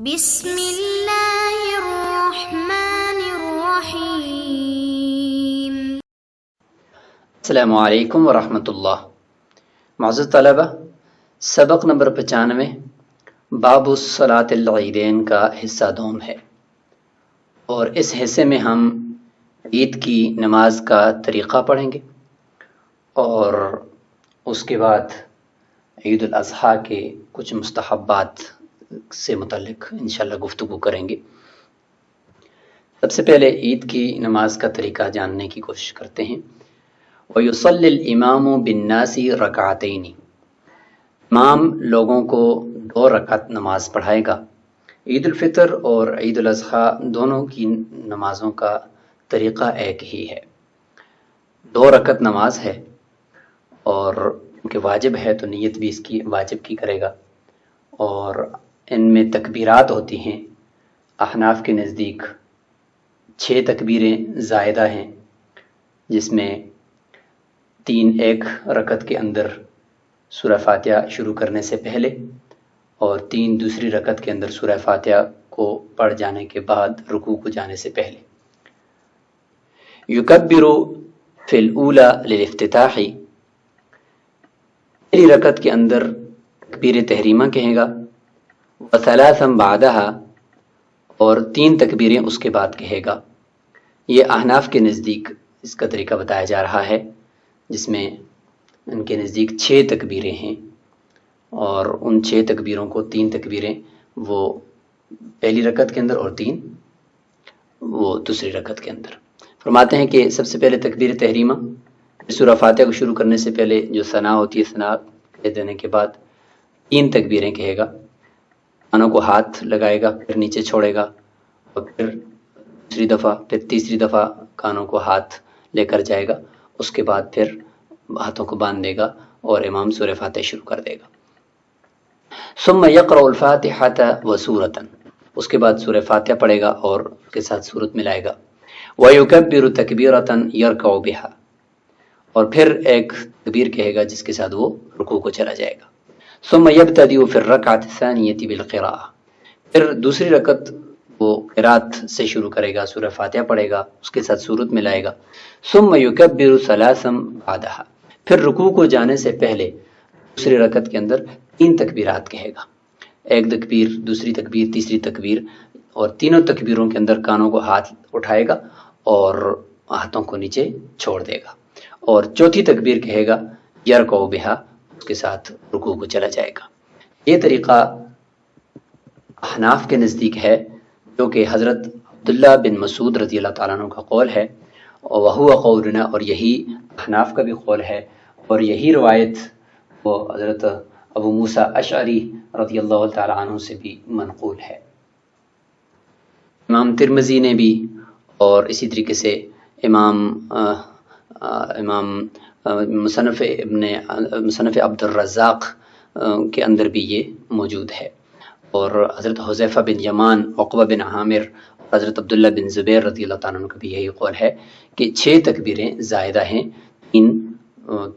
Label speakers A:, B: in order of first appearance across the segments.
A: بسم اللہ الرحمن الرحیم۔
B: السلام علیکم ورحمۃ اللہ۔ معزز طلبہ، سبق نمبر 95 باب الصلاۃ العیدین کا حصہ دوم ہے، اور اس حصے میں ہم عید کی نماز کا طریقہ پڑھیں گے اور اس کے بعد عید الاضحیٰ کے کچھ مستحبات سے متعلق انشاءاللہ گفتگو کریں گے۔ سب سے پہلے عید کی نماز کا طریقہ جاننے کی کوشش کرتے ہیں۔ وَيُصَلِّ الْإِمَامُ بِالنَّاسِ رَكَعَتَيْنِ، امام لوگوں کو 2 رکعت نماز پڑھائے گا۔ عید الفطر اور عید الاضحیٰ دونوں کی نمازوں کا طریقہ ایک ہی ہے، 2 رکعت نماز ہے، اور کہ واجب ہے تو نیت بھی اس کی واجب کی کرے گا، اور ان میں تکبیرات ہوتی ہیں۔ احناف کے نزدیک 6 تکبیریں زائدہ ہیں، جس میں 3 ایک رکعت کے اندر سورہ فاتحہ شروع کرنے سے پہلے، اور 3 دوسری رکعت کے اندر سورہ فاتحہ کو پڑھ جانے کے بعد رکوع کو جانے سے پہلے۔ یکبر فی الاولی للافتتاح، پہلی رکعت کے اندر تکبیر تحریمہ کہے گا، وثلاثا بعدها، اور 3 تکبیریں اس کے بعد کہے گا۔ یہ احناف کے نزدیک اس کا طریقہ بتایا جا رہا ہے، جس میں ان کے نزدیک 6 تکبیریں ہیں، اور ان 6 تکبیروں کو 3 تکبیریں وہ پہلی رکعت کے اندر اور 3 وہ دوسری رکعت کے اندر۔ فرماتے ہیں کہ سب سے پہلے تکبیر تحریمہ، سورہ فاتحہ کو شروع کرنے سے پہلے جو ثنا ہوتی ہے، ثنا کہہ دینے کے بعد 3 تکبیریں کہے گا، کانوں کو ہاتھ لگائے گا، پھر نیچے چھوڑے گا، اور پھر دوسری دفعہ، پھر تیسری دفعہ کانوں کو ہاتھ لے کر جائے گا، اس کے بعد پھر ہاتھوں کو باندھ دے گا اور امام سورہ فاتحہ شروع کر دے گا۔ ثم یقرأ الفاتحۃ وسورۃ، اس کے بعد سورہ فاتحہ پڑھے گا اور اس کے ساتھ سورت ملائے گا۔ ویکبر تکبیرۃ یرکع بہا، اور پھر ایک تکبیر کہے گا جس کے ساتھ وہ رکوع کو چلا جائے گا۔ ثم یبتدئ فی الرکعۃ الثانیۃ بالقراءۃ، پھر دوسری رکعت وہ قرات سے شروع کرے گا، سورہ فاتحہ پڑھے گا، اس کے ساتھ سورت ملائے گا۔ ثم یکبر ثلاثا بعدها، پھر رکوع کو جانے سے پہلے دوسری رکعت کے اندر 3 تکبیرات کہے گا، ایک تکبیر، دوسری تکبیر، تیسری تکبیر، اور تینوں تکبیروں کے اندر کانوں کو ہاتھ اٹھائے گا اور ہاتھوں کو نیچے چھوڑ دے گا، اور چوتھی تکبیر کہے گا یرکع بہا، اس کے ساتھ رکوع کو چلا جائے گا۔ یہ طریقہ احناف کے نزدیک ہے، جو کہ حضرت عبداللہ بن مسعود رضی اللہ تعالیٰ عنہ کا قول ہے، وہو قولنا، اور یہی احناف کا بھی قول ہے، اور یہی روایت وہ حضرت ابو موسیٰ اشعری رضی اللہ تعالیٰ عنہ سے بھی منقول ہے۔ امام ترمذی نے بھی، اور اسی طریقے سے امام مصنف عبد الرزاق کے اندر بھی یہ موجود ہے، اور حضرت حذیفہ بن یمان، عقبہ بن عامر، حضرت عبداللہ بن زبیر رضی اللہ تعالیٰ عنہ کا بھی یہی قول ہے کہ 6 تکبیریں زائدہ ہیں، 3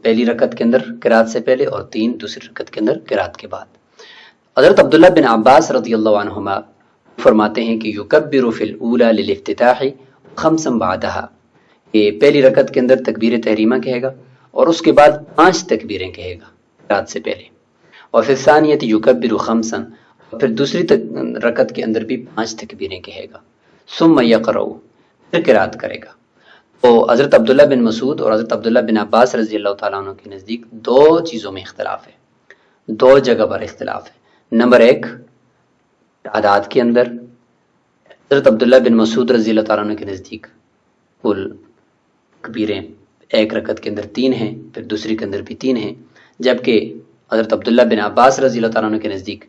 B: پہلی رکعت کے اندر قرات سے پہلے اور 3 دوسری رکعت کے اندر قرات کے بعد۔ حضرت عبداللہ بن عباس رضی اللہ عنہما فرماتے ہیں کہ یکبر فی الاولی للافتتاح خمسا بعدها، یہ پہلی رکعت کے اندر تکبیر تحریمہ کہے گا اور اس کے بعد 5 تکبیریں کہے گا قرات سے پہلے، اور پھر ثانیت یکبر خمسا، اور پھر دوسری رکعت کے اندر بھی 5 تکبیریں کہے گا۔ ثم یقرأ، پھر قرات کرے گا۔ تو حضرت عبداللہ بن مسعود اور حضرت عبداللہ بن عباس رضی اللہ تعالیٰ عنہ کے نزدیک 2 چیزوں میں اختلاف ہے، 2 جگہ پر اختلاف ہے۔ نمبر 1، تعداد کے اندر حضرت عبداللہ بن مسعود رضی اللہ تعالیٰ عنہ کے نزدیک کل تکبیریں ایک رکعت کے اندر 3 ہیں، پھر دوسری کے اندر بھی 3 ہیں، جبکہ حضرت عبداللہ بن عباس رضی اللہ تعالیٰ عنہ کے نزدیک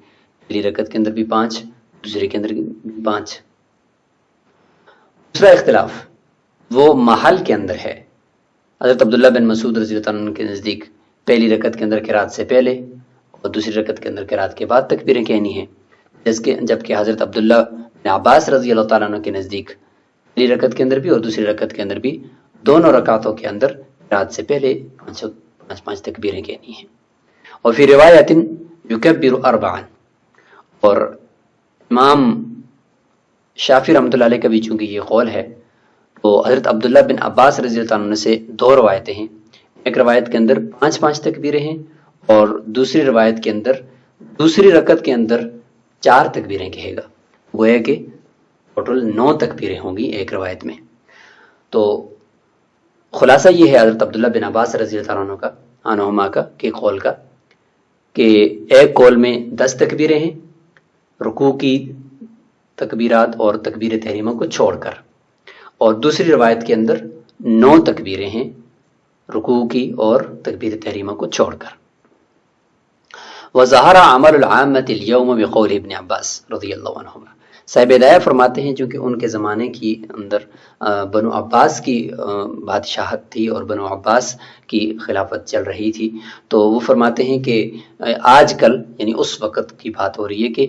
B: پہلی رکعت کے اندر بھی 5، دوسری کے اندر بھی 5۔ دوسرا اختلاف وہ محل کے اندر ہے۔ حضرت عبداللہ بن مسعود رضی اللہ عنہ کے نزدیک پہلی رکعت کے اندر قرات سے پہلے اور دوسری رکعت کے اندر قرات کے بعد تکبیریں کہنی ہیں، جبکہ حضرت عبداللہ بن عباس رضی اللہ تعالیٰ عنہ کے نزدیک پہلی رکعت کے اندر بھی اور دوسری رکعت کے اندر بھی دونوں رکعتوں کے اندر قرات سے پہلے 5 تکبیریں کہنی ہیں۔ اور پھر روایت یکبر 4، اور امام شافعی رحمۃ اللہ علیہ کا بھی چونکہ یہ قول ہے، تو حضرت عبداللہ بن عباس رضی اللہ عنہ سے دو روایتیں ہیں. ایک روایت کے اندر 5 تکبیریں ہیں، اور دوسری روایت کے اندر دوسری رکعت کے اندر 4 تکبیریں کہے گا. وہ ہے کہ ٹوٹل 9 تکبیریں ہوں گی ایک روایت میں. تو خلاصہ یہ ہے حضرت عبداللہ بن عباس رضی اللہ عنہما کا کہ قول کا، کہ ایک قول میں 10 تکبیریں ہیں رکوع کی تکبیرات اور تکبیر تحریمہ کو چھوڑ کر، اور دوسری روایت کے اندر 9 تکبیریں ہیں رکوع کی اور تکبیر تحریمہ کو چھوڑ کر. وظہر عمل العامۃ اليوم بقول ابن عباس رضی اللہ عنہما. صاحب ہدایہ فرماتے ہیں چونکہ ان کے زمانے کی اندر بنو عباس کی بادشاہت تھی اور بنو عباس کی خلافت چل رہی تھی، تو وہ فرماتے ہیں کہ آج کل یعنی اس وقت کی بات ہو رہی ہے کہ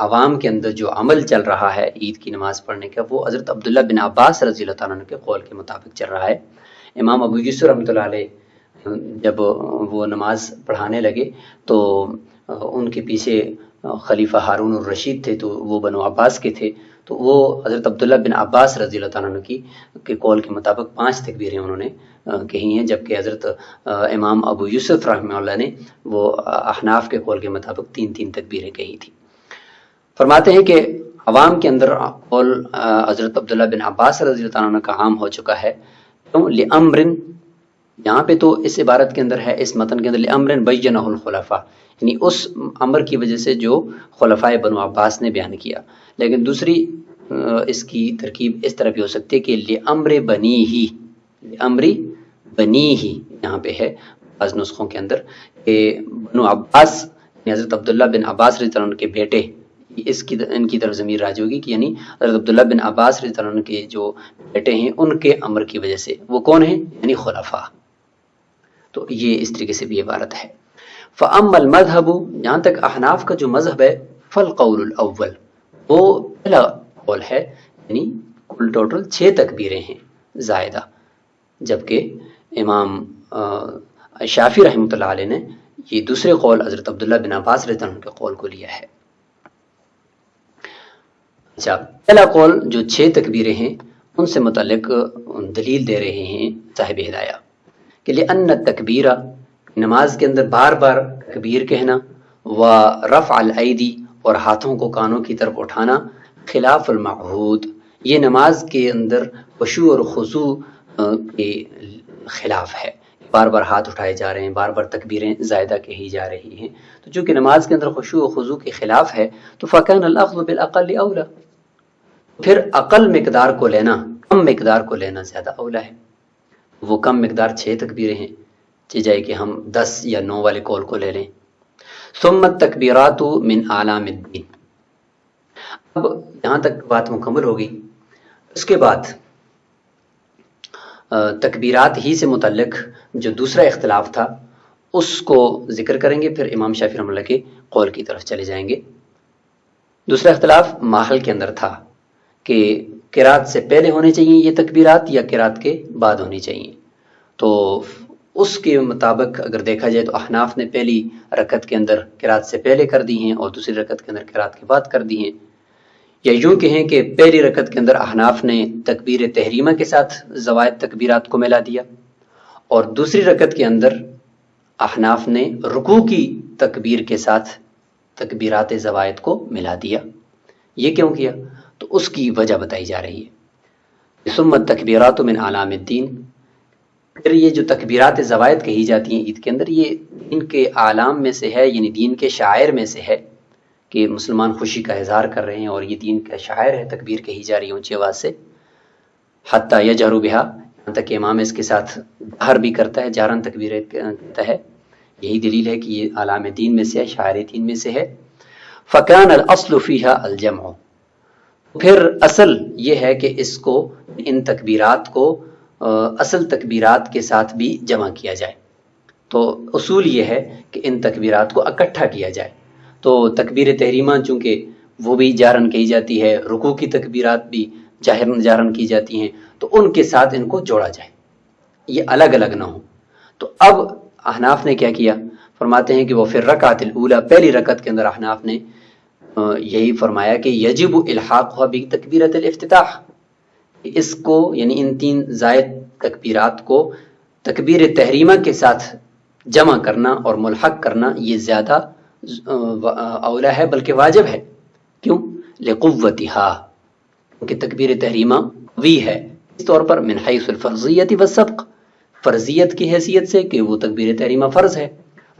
B: عوام کے اندر جو عمل چل رہا ہے عید کی نماز پڑھنے کا، وہ حضرت عبداللہ بن عباس رضی اللہ عنہ کے قول کے مطابق چل رہا ہے. امام ابو یوسف رحمۃ اللہ علیہ جب وہ نماز پڑھانے لگے تو ان کے پیچھے خلیفہ ہارون الرشید تھے، تو وہ بنو عباس کے تھے، تو وہ حضرت عبداللہ بن عباس رضی اللہ عنہ کے قول کے مطابق 5 تکبیریں انہوں نے کہی ہیں، جبکہ حضرت امام ابو یوسف رحمہ اللہ نے وہ احناف کے قول کے مطابق 3 تکبیریں کہی تھی. فرماتے ہیں کہ عوام کے اندر قول حضرت عبداللہ بن عباس رضی اللہ عنہ کا عام ہو چکا ہے. لِأَمْرٍ، یہاں پہ تو اس عبارت کے اندر ہے، اس متن کے اندر لِأَمْرٍ بَيَّنَهُ الْخُلَفَاء، یعنی اس امر کی وجہ سے جو خلفائے بنو عباس نے بیان کیا. لیکن دوسری اس کی ترکیب اس طرح بھی ہو سکتی ہے کہ لِأَمْرِ بَنِيهِ، لِأَمْرِ بَنِيهِ یہاں پہ ہے بعض نسخوں کے اندر کہ بنو عباس یعنی حضرت عبداللہ بن عباس رضی اللہ عنہ کے بیٹے، ان کی طرف ضمیر راجع ہوگی کہ یعنی حضرت عبداللہ بن عباس رضی اللہ عنہ کے جو بیٹے ہیں ان کے امر کی وجہ سے. وہ کون ہیں؟ یعنی خلفاء. تو یہ اس طریقے سے بھی عبارت ہے. فَأَمَّا الْمَذْهَبُ، جہاں تک احناف کا جو مذہب ہے، فَالْقَوْلُ الْأَوَّلُ، وہ پہلا قول ہے، یعنی کل ٹوٹل 6 تکبیریں ہیں زائدہ، جبکہ امام شافعی رحمۃ اللہ علیہ نے یہ دوسرے قول حضرت عبداللہ بن عباس رضی اللہ عنہ کے قول کو لیا ہے. اچھا، پہلا قول جو 6 تکبیریں ہیں ان سے متعلق دلیل دے رہے ہیں صاحب ہدایہ کہ لأن التکبیرہ، نماز کے اندر بار بار تکبیر کہنا، و رفع الایدی، اور ہاتھوں کو کانوں کی طرف اٹھانا، خلاف المعہود، یہ نماز کے اندر خشوع اور خضوع کے خلاف ہے. بار بار ہاتھ اٹھائے جا رہے ہیں، بار بار تکبیریں زائدہ کہی جا رہی ہیں، تو چونکہ نماز کے اندر خشوع و خضوع کے خلاف ہے تو فَكَانَ الْأَخْذُ بِالْأَقَلِّ أَوْلَى، پھر اقل مقدار کو لینا، کم مقدار کو لینا زیادہ اولا ہے. وہ کم مقدار 6 تکبیریں ہیں، جائے کہ ہم 10 یا 9 والے قول کو لے لیں. ثم التکبیرات من اعلام الدین، اب یہاں تک بات مکمل ہوگی. اس کے بعد تکبیرات ہی سے متعلق جو دوسرا اختلاف تھا اس کو ذکر کریں گے، پھر امام شافعی رحمۃ اللہ کے قول کی طرف چلے جائیں گے. دوسرا اختلاف ماحل کے اندر تھا کہ قرات سے پہلے ہونے چاہیے یہ تکبیرات یا قرات کے بعد ہونی چاہیے. تو اس کے مطابق اگر دیکھا جائے تو احناف نے پہلی رکعت کے اندر قرات سے پہلے کر دی ہیں اور دوسری رکعت کے اندر قرات کے بعد کر دی ہیں، یا یوں کہیں کہ پہلی رکعت کے اندر احناف نے تکبیر تحریمہ کے ساتھ زوائد تکبیرات کو ملا دیا، اور دوسری رکعت کے اندر احناف نے رکوع کی تکبیر کے ساتھ تکبیرات زوائد کو ملا دیا. یہ کیوں کیا؟ تو اس کی وجہ بتائی جا رہی ہے. ثم التکبیرات من اعلام الدین، پھر یہ جو تکبیرات زوائد کہی جاتی ہیں عید کے اندر، یہ دین کے اعلام میں سے ہے، یعنی دین کے شاعر میں سے ہے کہ مسلمان خوشی کا اظہار کر رہے ہیں اور یہ دین کا شاعر ہے، تکبیر کہی جا رہی ہے اونچی آواز سے. حتی یجہر بہا، یہاں تک کہ امام اس کے ساتھ جہر بھی کرتا ہے، جہرن تکبیر کہتا ہے. یہی دلیل ہے کہ یہ اعلام دین میں سے ہے، شاعر دین میں سے ہے. فکان الاصل فیہا الجمع، پھر اصل یہ ہے کہ اس کو، ان تکبیرات کو اصل تکبیرات کے ساتھ بھی جمع کیا جائے. تو اصول یہ ہے کہ ان تکبیرات کو اکٹھا کیا جائے. تو تکبیر تحریمہ چونکہ وہ بھی جہرن کہی جاتی ہے، رکوع کی تکبیرات بھی جہرن کی جاتی ہیں، تو ان کے ساتھ ان کو جوڑا جائے، یہ الگ الگ نہ ہو. تو اب احناف نے کیا کیا؟ فرماتے ہیں کہ وہ پھر رکعت الاولی، پہلی رکعت کے اندر احناف نے یہی فرمایا کہ یجب الحاق ہوا بتکبیرۃ الافتتاح، اس کو یعنی ان 3 زائد تکبیرات کو تکبیر تحریمہ کے ساتھ جمع کرنا اور ملحق کرنا یہ زیادہ اولا ہے، بلکہ واجب ہے۔ کیوں؟ لقوتھا، کیونکہ تکبیر تحریمہ قوی ہے اس طور پر، من حیث الفرضیت والسبق، فرضیت کی حیثیت سے کہ وہ تکبیر تحریمہ فرض ہے،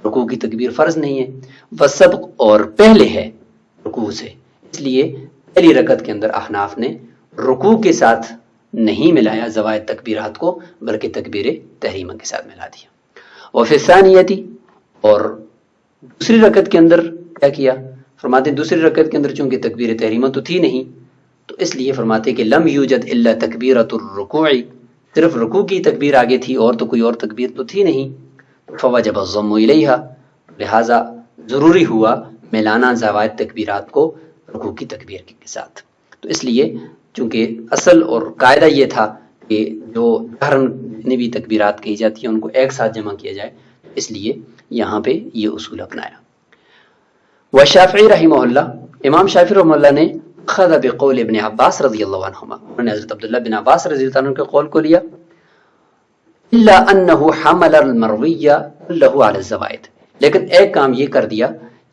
B: رکوع کی تکبیر فرض نہیں ہے، والسبق اور پہلے ہے رکوع سے، اس لیے پہلی رکعت کے اندر احناف نے رکوع کے ساتھ نہیں ملایا زوائد تکبیرات کو، بلکہ تکبیر تحریمہ کے ساتھ ملا دیا۔ وفی الثانیتی، اور دوسری رکعت کے اندر کیا کیا؟ فرماتے ہیں دوسری رکعت کے اندر چونکہ تکبیر تحریمہ تو تھی نہیں، تو اس لیے فرماتے ہیں کہ لم یوجد الا تکبیرۃ الرکوع، صرف رکوع کی تکبیر آگے تھی اور تو کوئی اور تکبیر تو تھی نہیں، فوجب الضم الیہا، لہذا ضروری ہوا ملانا زوائد تکبیرات کو رکوع کی تکبیر کے ساتھ۔ تو اس لیے چونکہ اصل اور قاعدہ یہ تھا کہ جو جہرن جتنی بھی تکبیرات کہی جاتی ہیں ان کو ایک ساتھ جمع کیا جائے، اس لیے یہاں پہ یہ اصول اپنایا۔ والشافعی رحمہ اللہ، امام شافعی رحمہ اللہ نے خذ بقول ابن عباس رضی اللہ عنہما، انہوں نے حضرت عبداللہ بن عباس رضی اللہ عنہ کے قول کو لیا، الا انہ حمل المروی کلہ علی الزوائد، لیکن ایک کام یہ کر دیا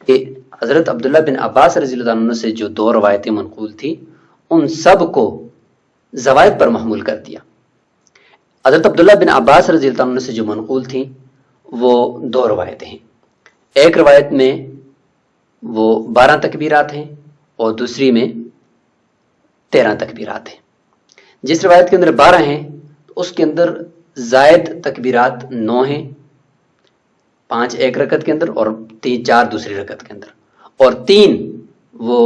B: کہ حضرت عبداللہ بن عباس رضی اللہ عنہ سے جو 2 روایتیں منقول تھی ان سب کو زوائد پر محمول کر دیا۔ حضرت عبداللہ بن عباس رضی اللہ عنہ سے جو منقول تھیں وہ 2 روایتیں ہیں، ایک روایت میں وہ 12 تکبیرات ہیں اور دوسری میں 13 تکبیرات ہیں۔ جس روایت کے اندر 12 ہیں اس کے اندر زائد تکبیرات 9 ہیں، 5 ایک رکعت کے اندر اور 4 دوسری رکعت کے اندر، اور 3 وہ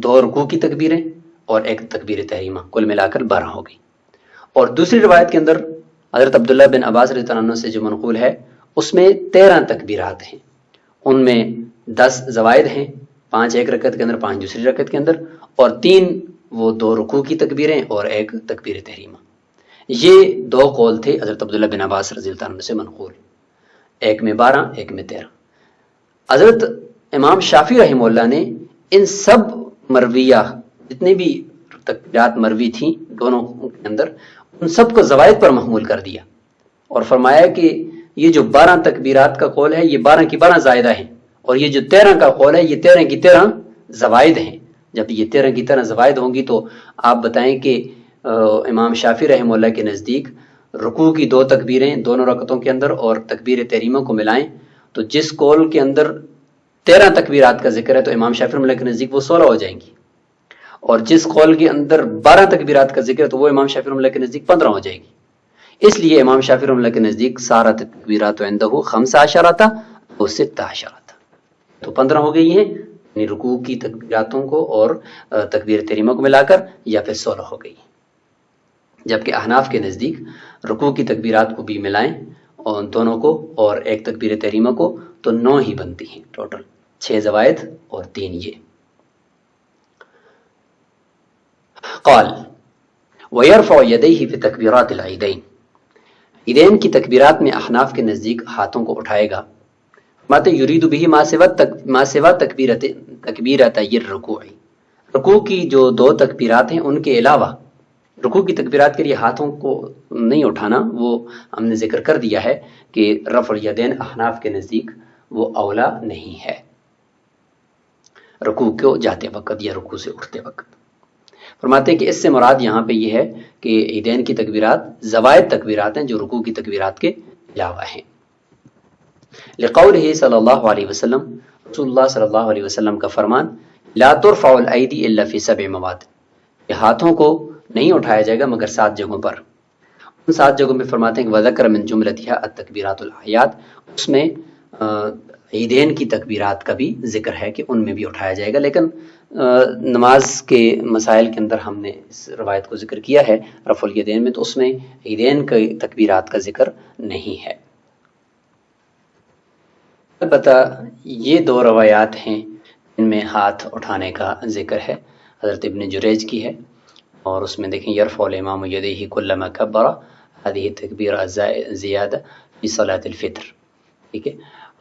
B: 2 رکوع کی تکبیریں اور 1 تکبیر تحریمہ، کل ملا کر 12 ہو گئی۔ اور دوسری روایت کے اندر حضرت عبداللہ بن عباس رضی اللہ عنہ سے جو منقول ہے اس میں 13 تکبیرات ہیں، ان میں 10 زوائد ہیں، 5 ایک رکعت کے اندر، 5 دوسری رکعت کے اندر، اور 3 وہ 2 رکوع کی تکبیریں اور 1 تکبیر تحریمہ۔ یہ 2 قول تھے حضرت عبداللہ بن عباس رضی اللہ عنہ سے منقول، ایک میں 12 ایک میں 13۔ حضرت امام شافعی رحمہ اللہ نے ان سب مرویہ جتنے بھی تکبیرات مروی تھیں دونوں کے اندر، ان سب کو زوائد پر محمول کر دیا اور فرمایا کہ یہ جو 12 تکبیرات کا قول ہے یہ 12 کی 12 زائدہ ہیں، اور یہ جو 13 کا قول ہے یہ 13 کی 13 زوائد ہیں۔ جب یہ 13 کی 13 زوائد ہوں گی تو آپ بتائیں کہ امام شافعی رحمہ اللہ کے نزدیک رکوع کی 2 تکبیریں دونوں رکعتوں کے اندر اور تکبیر تحریمہ کو ملائیں تو جس قول کے اندر 13 تکبیرات کا ذکر ہے تو امام شافعی رحمہ اللہ کے نزدیک وہ 16 ہو جائیں گی، اور جس قول کے اندر 12 تکبیرات کا ذکر ہے تو وہ امام شافعی رحمہ اللہ کے نزدیک 15 ہو جائے گی۔ اس لیے امام شافعی رحمہ اللہ کے نزدیک سارا تکبیرات عندہ 15 و 16، تو 15 ہو گئی ہیں، یعنی رکوع کی تکبیراتوں کو اور تکبیر تحریمہ کو ملا کر، یا پھر 16 ہو گئی، جبکہ احناف کے نزدیک رکوع کی تکبیرات کو بھی ملائیں اور دونوں کو اور 1 تکبیر تحریمہ کو تو 9 ہی بنتی ہیں، ٹوٹل 6 زوائد اور 3 یہ۔ قال ويرفع يديه في تکبیرات العیدین، عیدین کی تکبیرات میں احناف کے نزدیک ہاتھوں کو اٹھائے گا، ماتے یرید به ما سوا تکبیرتي الرکوع، رکوع کی جو 2 تکبیرات ہیں ان کے علاوہ رکوع کی تکبیرات کے لیے ہاتھوں کو نہیں اٹھانا، وہ ہم نے ذکر کر دیا ہے کہ رفع الیدین احناف کے نزدیک وہ اولا نہیں ہے رکوع کو جاتے وقت یا رکوع سے اٹھتے وقت۔ فرماتے ہیں کہ اس سے مراد یہاں پہ یہ ہے کہ عیدین کی تکبیرات زوائد تکبیرات ہیں جو رکوع کی تکبیرات کے علاوہ ہیں، لقولہ صلی اللہ علیہ وسلم، رسول اللہ صلی اللہ علیہ وسلم کا فرمان، لا ترفع الایدی الا فی 7 مواضع، کہ ہاتھوں کو نہیں اٹھایا جائے گا مگر 7 جگہوں پر۔ ان 7 جگہوں میں فرماتے ہیں کہ وذکر من جملتها التکبیرات الاعیاد، اس میں عیدین کی تکبیرات کا بھی ذکر ہے کہ ان میں بھی اٹھایا جائے گا، لیکن نماز کے مسائل کے اندر ہم نے اس روایت کو ذکر کیا ہے رفع الیدین میں، تو اس میں عیدین کی تکبیرات کا ذکر نہیں ہے۔ البتہ یہ 2 روایات ہیں ان میں ہاتھ اٹھانے کا ذکر ہے، حضرت ابن جریج کی ہے، اور اس میں دیکھیں یرفع الامام یدیہ کلما کبر، هذه تکبیرہ زیادہ فی صلاۃ الفطر، ٹھیک ہے،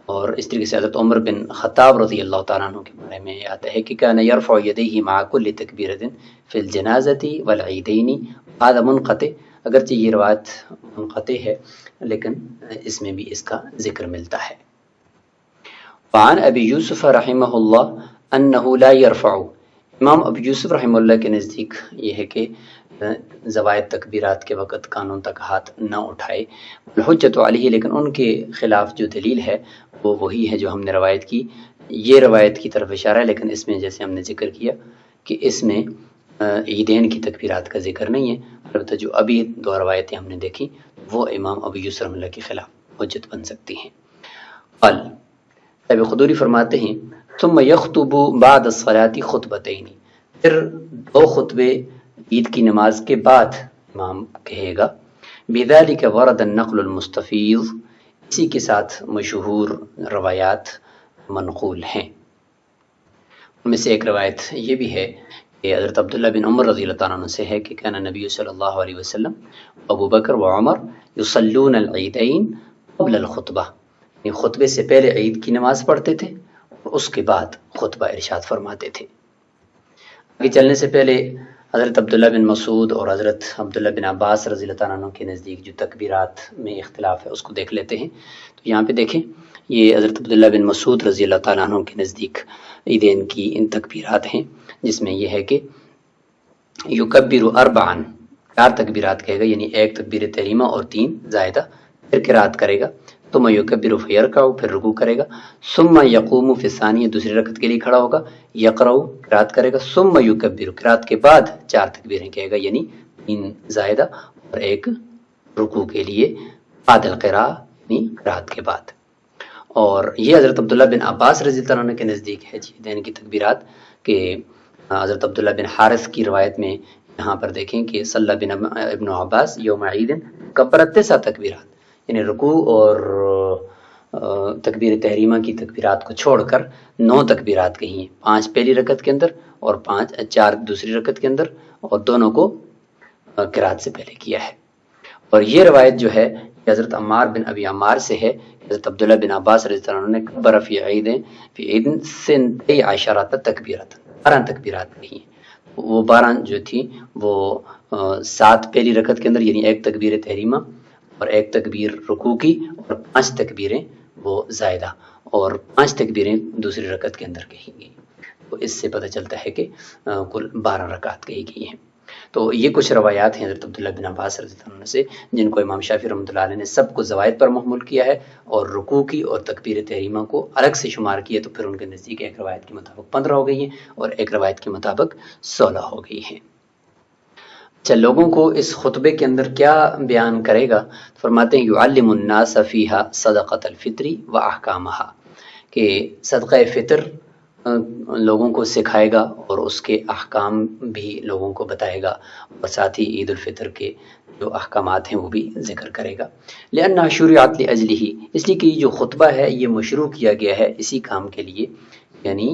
B: اور اس طریقے سے حضرت عمر بن خطاب رضی اللہ تعالیٰ عنہ کے بارے میں آتا ہے کہ کان یرفع یدیہ مع کل تکبیرۃ فی الجنازۃ والعیدین، هذا منقطع، اگرچہ یہ روایت منقطع ہے لیکن اس میں بھی اس کا ذکر ملتا ہے۔ وعن ابی یوسف رحمہ اللہ انہ لا یرفع، امام ابو یوسف رحمہ اللہ کے نزدیک یہ ہے کہ زوائد تکبیرات کے وقت کانوں تک ہاتھ نہ اٹھائے، الحجۃ علیہ، لیکن ان کے خلاف جو دلیل ہے وہ وہی ہے جو ہم نے روایت کی، یہ روایت کی طرف اشارہ ہے، لیکن اس میں جیسے ہم نے ذکر کیا کہ اس میں عیدین کی تکبیرات کا ذکر نہیں ہے، البتہ جو ابھی دو روایتیں ہم نے دیکھی وہ امام ابو یوسف رحمہ اللہ کے خلاف حجت بن سکتی ہیں۔ قال ابی خدوری فرماتے ہیں ثم یخطب بعد الصلاۃ خطبتین، پھر دو خطبے عید کی نماز کے بعد امام کہے گا، بذلک ورد النقل المستفیض، اسی کے ساتھ مشہور روایات منقول ہیں۔ ان میں سے ایک روایت یہ بھی ہے کہ حضرت عبداللہ بن عمر رضی اللہ تعالیٰ عنہ سے ہے کہ کان نبی صلی اللہ علیہ وسلم ابو بکر و عمر یصلون العیدین قبل الخطبہ، یعنی خطبے سے پہلے عید کی نماز پڑھتے تھے اور اس کے بعد خطبہ ارشاد فرماتے تھے۔ آگے چلنے سے پہلے حضرت عبداللہ بن مسعود اور حضرت عبداللہ بن عباس رضی اللہ تعالیٰ عنہ کے نزدیک جو تکبیرات میں اختلاف ہے اس کو دیکھ لیتے ہیں۔ تو یہاں پہ دیکھیں یہ حضرت عبداللہ بن مسعود رضی اللہ تعالیٰ عنہ کے نزدیک عیدین کی ان تکبیرات ہیں، جس میں یہ ہے کہ یکبر اربعا، 4 تکبیرات کہے گا، یعنی ایک تکبیر تحریمہ اور 3 زائدہ، پھر قرات کرے گا، ثم یکبر فیرکع، پھر رکوع کرے گا، ثم یقوم فی الثانیہ، دوسری رکعت کے لیے کھڑا ہوگا، یقرأ، قرات کرے گا، ثم یکبر، قرات کے بعد 4 تکبیریں کہے گا، یعنی 3 زائدہ اور ایک رکوع کے لیے بعد القراء، یعنی قرات کے بعد۔ اور یہ حضرت عبداللہ بن عباس رضی اللہ عنہ کے نزدیک ہے عیدین کی تکبیرات، کہ حضرت عبداللہ بن حارث کی روایت میں یہاں پر دیکھیں کہ صلی بن ابن عباس یوم عید کبرت 9 تکبیرات، یعنی رکوع اور تکبیر تحریمہ کی تکبیرات کو چھوڑ کر 9 تکبیرات کہی ہیں، 5 پہلی رکعت کے اندر اور 4 دوسری رکعت کے اندر، اور دونوں کو قرات سے پہلے کیا ہے۔ اور یہ روایت جو ہے یہ حضرت عمار بن ابی عمار سے ہے، حضرت عبداللہ بن عباس رضی اللہ عنہ نے کبر فی عید 12 تکبیرات، 12 تکبیرات کہی ہیں۔ وہ 12 جو تھی وہ 7 پہلی رکعت کے اندر، یعنی ایک تکبیر تحریمہ اور ایک تکبیر رکوع کی، اور 5 تکبیریں وہ زائدہ، اور 5 تکبیریں دوسری رکعت کے اندر کہی گئی۔ تو اس سے پتہ چلتا ہے کہ کل 12 رکعت کہی گئی ہیں۔ تو یہ کچھ روایات ہیں حضرت عبداللہ بن عباس رضی اللہ عنہ سے، جن کو امام شافعی رحمۃ اللہ علیہ نے سب کو زوائد پر محمول کیا ہے، اور رکوع کی اور تکبیر تحریمہ کو الگ سے شمار کیا، تو پھر ان کے نزدیک ایک روایت کے مطابق 15 ہو گئی ہیں اور ایک روایت کے مطابق 16 ہو گئی ہیں۔ اچھا، لوگوں کو اس خطبے کے اندر کیا بیان کرے گا؟ فرماتے ہیں یعلم الناس فیہا صدقۃ الفطر و احکامہا، کہ صدقہ فطر لوگوں کو سکھائے گا اور اس کے احکام بھی لوگوں کو بتائے گا، اور ساتھ ہی عید الفطر کے جو احکامات ہیں وہ بھی ذکر کرے گا۔ لأنها شرعت لأجلہ، اس لیے کہ یہ جو خطبہ ہے یہ مشروع کیا گیا ہے اسی کام کے لیے، یعنی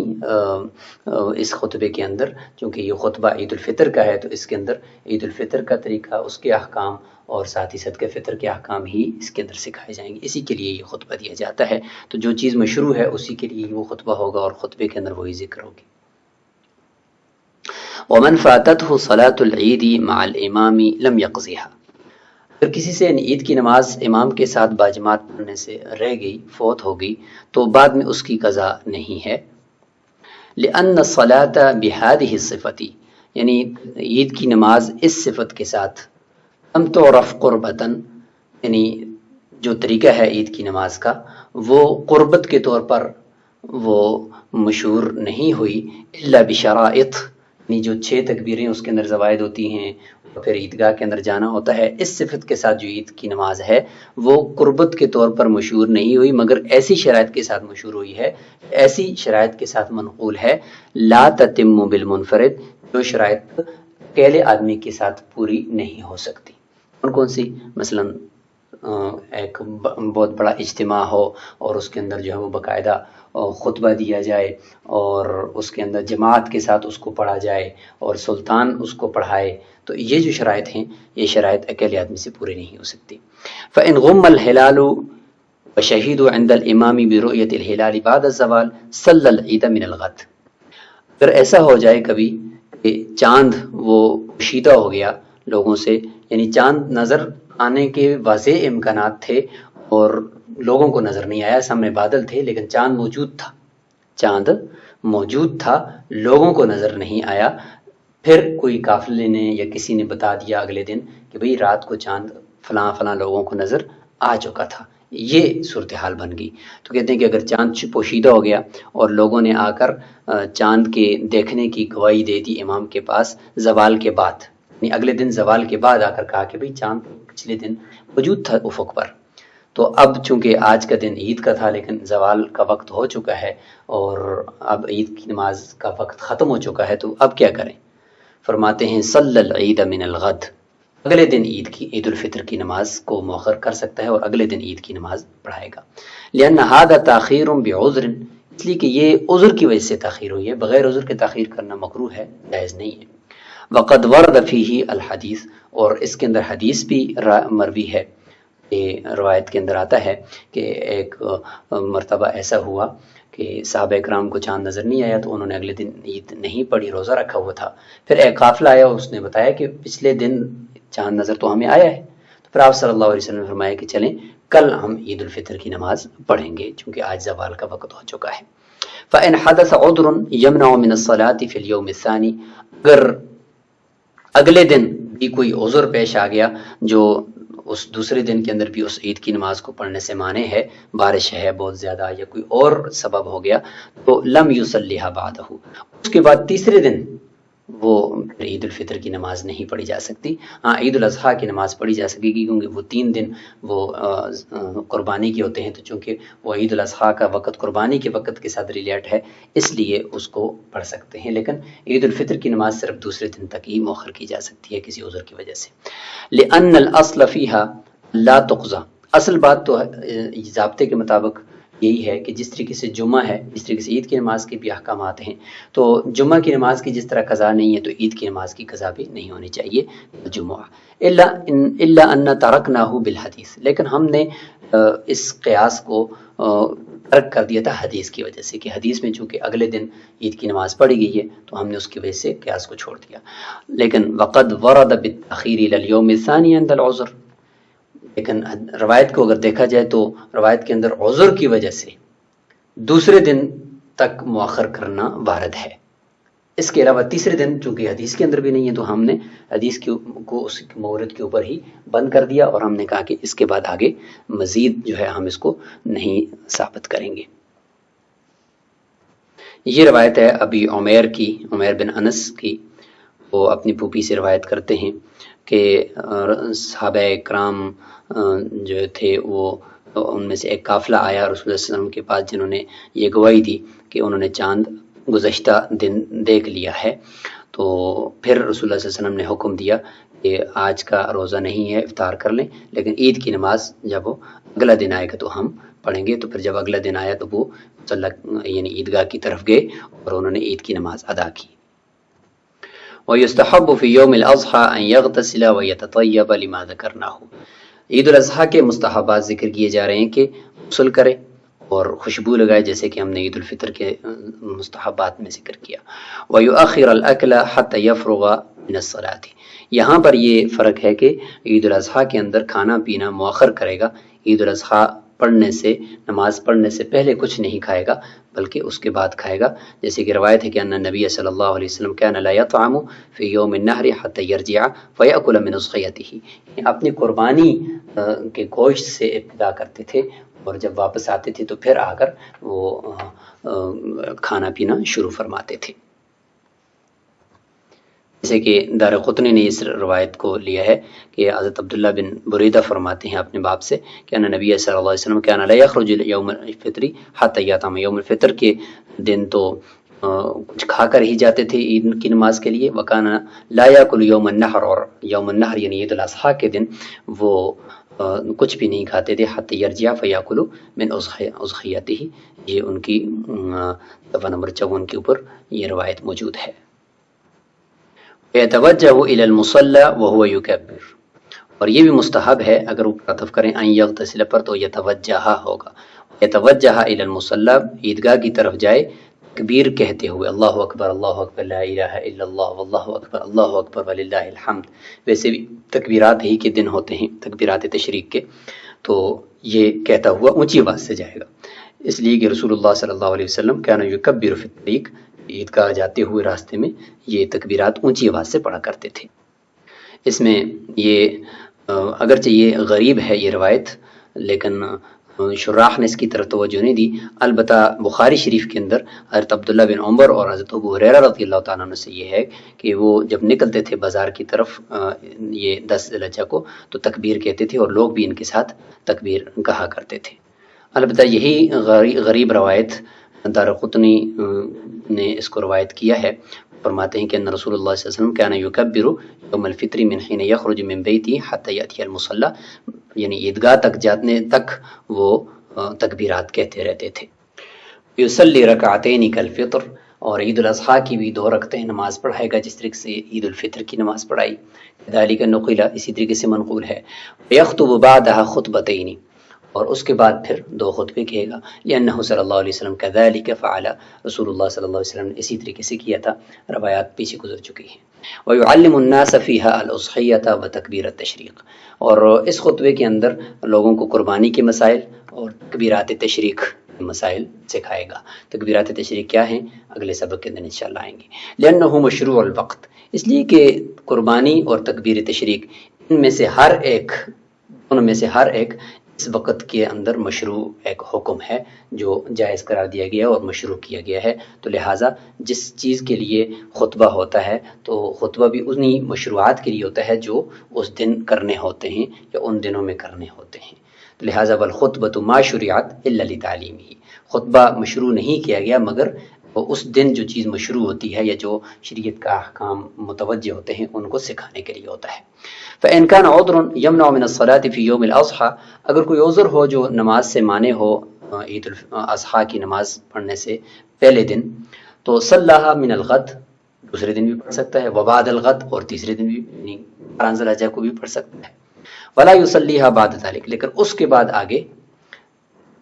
B: اس خطبے کے اندر چونکہ یہ خطبہ عید الفطر کا ہے تو اس کے اندر عید الفطر کا طریقہ، اس کے احکام اور ساتھ ہی صدقہ فطر کے احکام ہی اس کے اندر سکھائے جائیں گے، اسی کے لیے یہ خطبہ دیا جاتا ہے۔ تو جو چیز مشروع ہے اسی کے لیے وہ خطبہ ہوگا اور خطبے کے اندر وہی ذکر ہوگی۔ ومن فاتته صلاة العید مع الامام لم يقضها، اگر کسی سے عید کی نماز امام کے ساتھ باجماعت پڑھنے سے رہ گئی، فوت ہو گئی، تو بعد میں اس کی قضا نہیں ہے۔ لأن الصلاة بهذه الصفة، یعنی عید کی نماز اس صفت کے ساتھ، لم تعرف قربتاً، یعنی جو طریقہ ہے عید کی نماز کا وہ قربت کے طور پر وہ مشہور نہیں ہوئی، الا بشرائط، یعنی جو 6 تکبیریں اس کے اندر زوائد ہوتی ہیں اور پھر عیدگاہ کے اندر جانا ہوتا ہے، اس صفت کے ساتھ جو عید کی نماز ہے وہ قربت کے طور پر مشہور نہیں ہوئی، مگر ایسی شرائط کے ساتھ مشہور ہوئی ہے، ایسی شرائط کے ساتھ منقول ہے، لا تتم بالمنفرد، جو شرائط اکیلے آدمی کے ساتھ پوری نہیں ہو سکتی۔ کون سی؟ مثلا ایک بہت بڑا اجتماع ہو اور اس کے اندر جو ہے وہ باقاعدہ خطبہ دیا جائے اور اس کے اندر جماعت کے ساتھ اس کو پڑھا جائے اور سلطان اس کو پڑھائے، تو یہ جو شرائط ہیں یہ شرائط اکیلے آدمی سے پوری نہیں ہو سکتی۔ فَإِنْ غُمَّ الْهِلَالُ وشہیدوا عند الامام برؤیت الہلال بعد الزوال صلی العید من الغد. اگر ایسا ہو جائے کبھی کہ چاند وہ پوشیدہ ہو گیا لوگوں سے، یعنی چاند نظر آنے کے واضح امکانات تھے اور لوگوں کو نظر نہیں آیا، سامنے بادل تھے لیکن چاند موجود تھا، چاند موجود تھا، لوگوں کو نظر نہیں آیا، پھر کوئی قافلے نے یا کسی نے بتا دیا اگلے دن کہ بھئی رات کو چاند فلاں فلاں لوگوں کو نظر آ چکا تھا، یہ صورتحال بن گئی. تو کہتے ہیں کہ اگر چاند پوشیدہ ہو گیا اور لوگوں نے آ کر چاند کے دیکھنے کی گواہی دے دی امام کے پاس زوال کے بعد، یعنی اگلے دن زوال کے بعد آ کر کہا کہ بھئی چاند پچھلے دن موجود تھا افق پر، تو اب چونکہ آج کا دن عید کا تھا لیکن زوال کا وقت ہو چکا ہے اور اب عید کی نماز کا وقت ختم ہو چکا ہے، تو اب کیا کریں؟ فرماتے ہیں صلی العید من الغد، اگلے دن عید الفطر کی نماز کو مؤخر کر سکتا ہے اور اگلے دن عید کی نماز پڑھائے گا. لأن هذا تاخیر بعذر، اس لیے کہ یہ عذر کی وجہ سے تاخیر ہوئی ہے، بغیر عذر کے تاخیر کرنا مکروہ ہے، جائز نہیں ہے. وقد ورد فیہ الحدیث، اور اس کے اندر حدیث بھی مروی ہے، روایت کے اندر آتا ہے کہ ایک مرتبہ ایسا ہوا کہ صحابہ کرام کو چاند نظر نہیں آیا تو انہوں نے اگلے دن عید نہیں پڑھی، روزہ رکھا ہوا تھا. پھر ایک قافلہ آیا، اس نے بتایا کہ پچھلے دن چاند نظر تو ہمیں آیا ہے. تو پھر آپ صلی اللہ علیہ وسلم نے فرمایا کہ چلیں کل ہم عید الفطر کی نماز پڑھیں گے چونکہ آج زوال کا وقت ہو چکا ہے. فإن حدث عذر يمنع من الصلاة في اليوم الثاني، اگر اگلے دن بھی کوئی عذر پیش آ گیا جو اس دوسرے دن کے اندر بھی اس عید کی نماز کو پڑھنے سے مانے ہے، بارش ہے بہت زیادہ یا کوئی اور سبب ہو گیا، تو لم یصلیھا بعدہ، اس کے بعد تیسرے دن وہ عید الفطر کی نماز نہیں پڑھی جا سکتی. ہاں عید الاضحیٰ کی نماز پڑھی جا سکے گی کیونکہ وہ 3 دن وہ قربانی کے ہوتے ہیں، تو چونکہ وہ عید الاضحیٰ کا وقت قربانی کے وقت کے ساتھ ریلیٹ ہے اس لیے اس کو پڑھ سکتے ہیں، لیکن عید الفطر کی نماز صرف دوسرے دن تک ہی مؤخر کی جا سکتی ہے کسی عذر کی وجہ سے. لأن الأصل فيها لا تقضى، اصل بات تو ضابطے کے مطابق یہی ہے کہ جس طریقے سے جمعہ ہے، جس طریقے سے عید کی نماز کے بھی احکامات ہیں، تو جمعہ کی نماز کی جس طرح قضا نہیں ہے تو عید کی نماز کی قضا بھی نہیں ہونی چاہیے جمعہ. الا ان ترکناہ بالحدیث، لیکن ہم نے اس قیاس کو ترک کر دیا تھا حدیث کی وجہ سے، کہ حدیث میں چونکہ اگلے دن عید کی نماز پڑھی گئی ہے تو ہم نے اس کی وجہ سے قیاس کو چھوڑ دیا. لیکن وقد ورد بالتاخیر الى اليوم الثاني عند العذر، لیکن روایت کو اگر دیکھا جائے تو روایت کے اندر عذر کی وجہ سے دوسرے دن تک مؤخر کرنا وارد ہے. اس کے علاوہ تیسرے دن چونکہ حدیث کے اندر بھی نہیں ہے تو ہم نے حدیث کو اس مورد کے اوپر ہی بند کر دیا اور ہم نے کہا کہ اس کے بعد آگے مزید جو ہے ہم اس کو نہیں ثابت کریں گے. یہ روایت ہے ابی عمیر کی، عمیر بن انس کی، وہ اپنی پھوپھی سے روایت کرتے ہیں کہ صحابہ کرام جو تھے وہ ان میں سے ایک قافلہ آیا رسول اللہ صلی اللہ علیہ وسلم کے پاس جنہوں نے یہ گواہی دی کہ انہوں نے چاند گزشتہ دن دیکھ لیا ہے. تو پھر رسول اللہ صلی اللہ علیہ وسلم نے حکم دیا کہ آج کا روزہ نہیں ہے، افطار کر لیں، لیکن عید کی نماز جب وہ اگلا دن آئے گا تو ہم پڑھیں گے. تو پھر جب اگلا دن آیا تو وہ یعنی عیدگاہ کی طرف گئے اور انہوں نے عید کی نماز ادا کی. وَيُسْتَحَبُّ فِي يَوْمِ الْأَضْحَىٰ أَن يَغْتَسِلَ وَيَتَطَيَّبَ لِمَا ذَكَرْنَاهُ. عید الاضحیٰ کے مستحبات ذکر کیے جا رہے ہیں کہ غسل کرے اور خوشبو لگائے جیسے کہ ہم نے عید الفطر کے مستحبات میں ذکر کیا. وَيُؤَخِّرَ الْأَكْلَ حَتَّى يَفْرُغَ مِنَ الصَّلَاةِ. یہاں پر یہ فرق ہے کہ عید الاضحیٰ کے اندر کھانا پینا مؤخر کرے گا، عید الاضحیٰ پڑھنے سے، نماز پڑھنے سے پہلے کچھ نہیں کھائے گا بلکہ اس کے بعد کھائے گا، جیسے کہ روایت ہے کہ ان نبی صلی اللہ علیہ وسلم كان لا يطعم في يوم النحر حتى يرجع فيأكل من اضحيته. اپنی قربانی کے گوشت سے ابتدا کرتے تھے اور جب واپس آتے تھے تو پھر آ کر وہ کھانا پینا شروع فرماتے تھے. جیسے کہ دارقطنی نے اس روایت کو لیا ہے کہ حضرت عبداللہ بن بریدہ فرماتے ہیں اپنے باپ سے کہ ان نبی صلی اللہ علیہ وسلم كان لا يخرج يوم الفطر حتى يطعم. یوم الفطر کے دن تو کچھ کھا کر ہی جاتے تھے عید کی نماز کے لیے. وكان لا يأكل يوم النحر، اور یوم النحر یعنی عید الاضحیٰ کے دن وہ کچھ بھی نہیں کھاتے تھے. حتى يرجع فيأكل من اضحيته. یہ ان کی صفحہ نمبر 54 کے اوپر یہ روایت موجود ہے. يتوجه إلى المصلى وهو يكبر، اور یہ بھی مستحب ہے اگر اوپر عطف کریں ان یغتسل پر تو یتوجہ ہوگا، یتوجہ الی المصلی، عیدگاہ کی طرف جائے تکبیر کہتے ہوئے اللہ اکبر لا الہ الا اللہ اللہ اکبر وللہ الحمد۔ ویسے بھی تکبیرات ہی کے دن ہوتے ہیں، تکبیرات تشریق کے، تو یہ کہتا ہوا اونچی آواز سے جائے گا، اس لیے کہ رسول اللہ صلی اللہ علیہ وسلم کان یکبر فی الطریق، عیدگاہ جاتے ہوئے راستے میں یہ تکبیرات اونچی آواز سے پڑھا کرتے تھے۔ اس میں یہ اگرچہ یہ غریب ہے یہ روایت، لیکن شراح نے اس کی طرف توجہ نہیں دی، البتہ بخاری شریف کے اندر حضرت عبداللہ بن عمر اور حضرت ابو ہریرہ رضی اللہ تعالیٰ عنہ سے یہ ہے کہ وہ جب نکلتے تھے بازار کی طرف یہ 10 ذی الحجہ کو تو تکبیر کہتے تھے اور لوگ بھی ان کے ساتھ تکبیر کہا کرتے تھے۔ البتہ یہی غریب روایت دارقطنی نے اس کو روایت کیا ہے، فرماتے ہیں کہ ان رسول اللہ صلی اللہ علیہ وسلم کان یکبر یوم الفطر من حین یخرج من بیتی حتی یأتی المصلی، یعنی عیدگاہ تک جانے تک وہ تکبیرات کہتے رہتے تھے۔ یصلی رکعتین کالفطر، اور عید الاضحیٰ کی بھی 2 رکعتیں نماز پڑھائے گا جس طریقے سے عید الفطر کی نماز پڑھائی، ذالک نقل، اسی طریقے سے منقول ہے، یخطب بعدها خطبتین، اور اس کے بعد پھر 2 خطبے کہے گا، لأنہ صلی اللہ علیہ وسلم کذالک فعل، رسول اللہ صلی اللہ علیہ وسلم نے اسی طریقے سے کیا تھا، روایات پیچھے گزر چکی ہیں۔ ویعلم الناس فیہا الاضحیۃ وتکبیر التشریق، اور اس خطبے کے اندر لوگوں کو قربانی کے مسائل اور تکبیرات تشریق کے مسائل سکھائے گا۔ تکبیرات تشریق کیا ہیں اگلے سبق کے اندر انشاءاللہ آئیں گے۔ لأنہ مشروع الوقت، اس لیے کہ قربانی اور تکبیر تشریق ان میں سے ہر ایک، دونوں میں سے ہر ایک اس وقت کے اندر مشروع ایک حکم ہے جو جائز قرار دیا گیا اور مشروع کیا گیا ہے، تو لہٰذا جس چیز کے لیے خطبہ ہوتا ہے تو خطبہ بھی انہی مشروعات کے لیے ہوتا ہے جو اس دن کرنے ہوتے ہیں یا ان دنوں میں کرنے ہوتے ہیں، تو لہٰذا والخطبۃ ما شرعت الا لتعلیمہ، خطبہ مشروع نہیں کیا گیا مگر اس دن جو چیز مشروع ہوتی ہے یا جو شریعت کا احکام متوجہ ہوتے ہیں ان کو سکھانے کے لیے ہوتا ہے۔ فإن كان عذر يمنع من الصلاة في يوم الأضحى، اگر کوئی عذر ہو جو نماز سے مانع ہو عید الاضحیٰ کی نماز پڑھنے سے پہلے دن، تو صلاها من الغد، دوسرے دن بھی پڑھ سکتا ہے، وبعد الغد، اور تیسرے دن بھی یعنی 12 ذی الحجہ کو بھی پڑھ سکتا ہے، ولا يصليها بعد ذلك، لیکن اس کے بعد آگے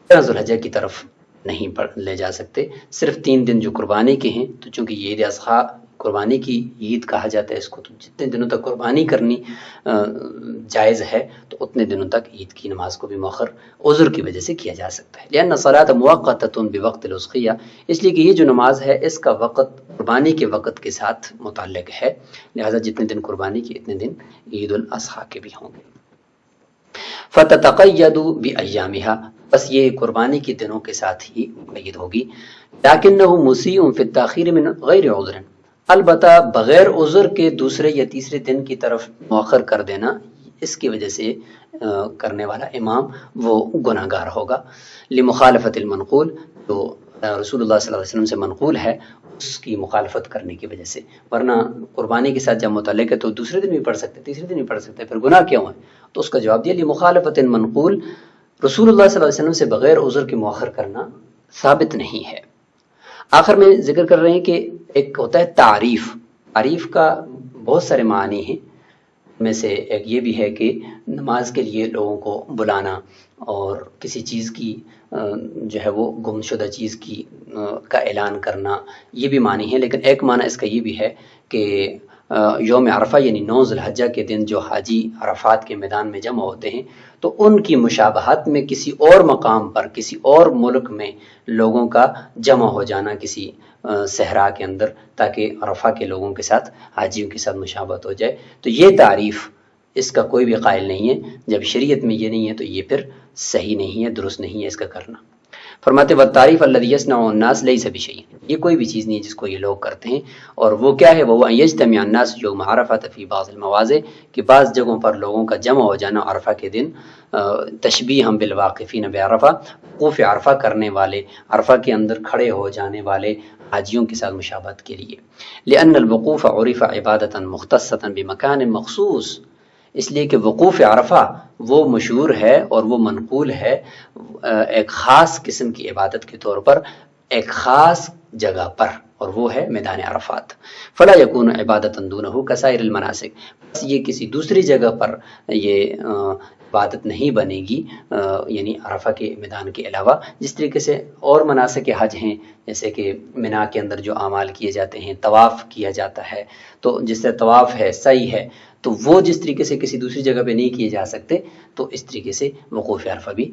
B: 13 ذی الحجہ کی طرف نہیں لے جا سکتے، صرف 3 دن جو قربانی کے ہیں، تو چونکہ یہ عید اضحیٰ قربانی کی عید کہا جاتا ہے اس کو، تو جتنے دنوں تک قربانی کرنی جائز ہے تو اتنے دنوں تک عید کی نماز کو بھی مؤخر عذر کی وجہ سے کیا جا سکتا ہے۔ لأن الصلاة مؤقتة بوقت الأضحیہ، اس لیے کہ یہ جو نماز ہے اس کا وقت قربانی کے وقت کے ساتھ متعلق ہے، لہذا جتنے دن قربانی کے اتنے دن عید الاضحیٰ کے بھی ہوں گے۔ فتتقید بأیامها، بس یہ قربانی کے دنوں کے ساتھ ہی مقید ہوگی، لیکنہ مسیء فی التاخیر من غیر عذر، البتہ بغیر عذر کے دوسرے یا تیسرے دن کی طرف مؤخر کر دینا، اس کی وجہ سے کرنے والا امام وہ گناہ گار ہوگا، لمخالفت المنقول، تو رسول اللہ صلی اللہ علیہ وسلم سے منقول ہے اس کی مخالفت کرنے کی وجہ سے، ورنہ قربانی کے ساتھ جب متعلق ہے تو دوسرے دن بھی پڑھ سکتے، تیسرے دن بھی پڑھ سکتے، پھر گناہ کیوں ہے؟ تو اس کا جواب دیا لمخالفت المنقول، رسول اللہ صلی اللہ علیہ وسلم سے بغیر عذر کے مؤخر کرنا ثابت نہیں ہے۔ آخر میں ذکر کر رہے ہیں کہ ایک ہوتا ہے تعریف کا بہت سارے معنی ہیں، میں سے ایک یہ بھی ہے کہ نماز کے لیے لوگوں کو بلانا اور کسی چیز کی جو ہے وہ گم شدہ چیز کی کا اعلان کرنا، یہ بھی معنی ہے، لیکن ایک معنی اس کا یہ بھی ہے کہ یوم عرفہ یعنی 9 ذی الحجہ کے دن جو حاجی عرفات کے میدان میں جمع ہوتے ہیں تو ان کی مشابہت میں کسی اور مقام پر کسی اور ملک میں لوگوں کا جمع ہو جانا کسی صحرا کے اندر، تاکہ عرفہ کے لوگوں کے ساتھ حاجیوں کے ساتھ مشابہت ہو جائے، تو یہ تعریف اس کا کوئی بھی قائل نہیں ہے، جب شریعت میں یہ نہیں ہے تو یہ پھر صحیح نہیں ہے، درست نہیں ہے اس کا کرنا۔ فرماتے والتعریف الذی یصنع الناس لیس بشیء، یہ کوئی بھی چیز نہیں ہے جس کو یہ لوگ کرتے ہیں، اور وہ کیا ہے، وہ ان یجتمع الناس یوم عرفہ فی بعض المواضع، کہ بعض جگہوں پر لوگوں کا جمع ہو جانا عرفہ کے دن، تشبیہ بالواقفین بعرفہ، وقوف عرفہ کرنے والے، عرفہ کے اندر کھڑے ہو جانے والے حاجیوں کے ساتھ مشابہت کے لیے، لأن الوقوف عرف عبادۃ مختصۃ بمکان مخصوص، اس لیے کہ وقوف عرفہ وہ مشہور ہے اور وہ منقول ہے ایک خاص قسم کی عبادت کے طور پر ایک خاص جگہ پر، اور وہ ہے میدان عرفات. فلا یکون عبادۃ دونہ کسائر المناسک، بس یہ کسی دوسری جگہ پر یہ عبادت نہیں بنے گی یعنی عرفہ کے میدان کے علاوہ، جس طریقے سے اور مناسک حج ہیں، جیسے کہ منا کے اندر جو اعمال کیے جاتے ہیں، طواف کیا جاتا ہے، تو جس سے طواف ہے، سعی ہے، تو وہ جس طریقے سے کسی دوسری جگہ پہ نہیں کیے جا سکتے، تو اس طریقے سے وقوف عرفہ بھی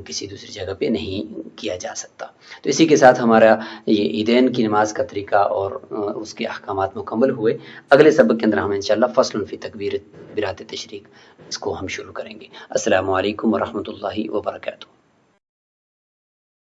B: کسی دوسری جگہ پہ نہیں کیا جا سکتا. تو اسی کے ساتھ ہمارا یہ عیدین کی نماز کا طریقہ اور اس کے احکامات مکمل ہوئے. اگلے سبق کے اندر ہم انشاءاللہ فصل فی تکبیرات تشریق اس کو ہم شروع کریں گے. السلام علیکم ورحمۃ اللہ وبرکاتہ.